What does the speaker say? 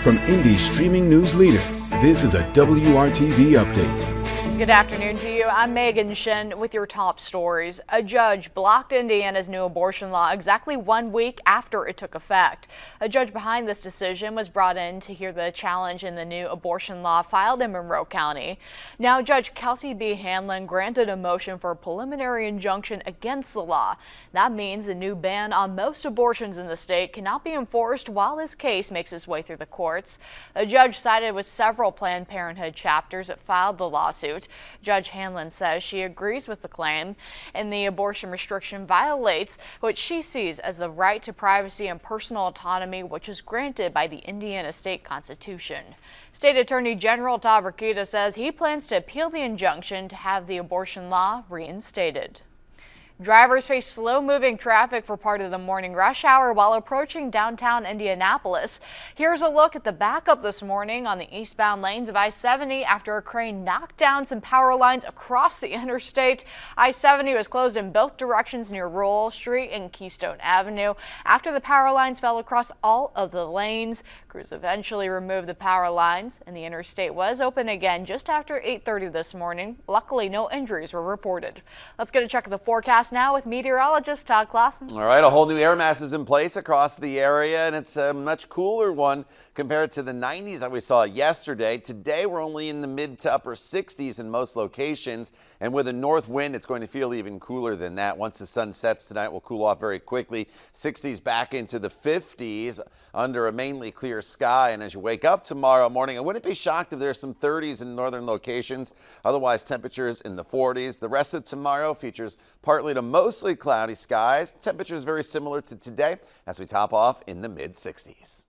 From Indy's streaming news leader, this is a WRTV update. Good afternoon to you. I'm Megan Shen with your top stories. A judge blocked Indiana's new abortion law exactly 1 week after it took effect. A judge behind this decision was brought in to hear the challenge in the new abortion law filed in Monroe County. Now, Judge Kelsey B. Hanlon granted a motion for a preliminary injunction against the law. That means the new ban on most abortions in the state cannot be enforced while this case makes its way through the courts. The judge sided with several Planned Parenthood chapters that filed the lawsuit. Judge Hanlon says she agrees with the claim, and the abortion restriction violates what she sees as the right to privacy and personal autonomy, which is granted by the Indiana State Constitution. State Attorney General Todd Rokita says he plans to appeal the injunction to have the abortion law reinstated. Drivers face slow-moving traffic for part of the morning rush hour while approaching downtown Indianapolis. Here's a look at the backup this morning on the eastbound lanes of I-70 after a crane knocked down some power lines across the interstate. I-70 was closed in both directions near Roll Street and Keystone Avenue after the power lines fell across all of the lanes. Crews eventually removed the power lines, and the interstate was open again just after 8:30 this morning. Luckily, no injuries were reported. Let's get a check of the forecast now with meteorologist Todd Clausen. All right, a whole new air mass is in place across the area, and it's a much cooler one compared to the 90s that we saw yesterday. Today, we're only in the mid to upper 60s in most locations, and with a north wind, it's going to feel even cooler than that. Once the sun sets tonight, we'll cool off very quickly. 60s back into the 50s under a mainly clear sky, and as you wake up tomorrow morning, I wouldn't be shocked if there's some 30s in northern locations. Otherwise, temperatures in the 40s. The rest of tomorrow features partly to mostly cloudy skies. Temperatures very similar to today as we top off in the mid 60s.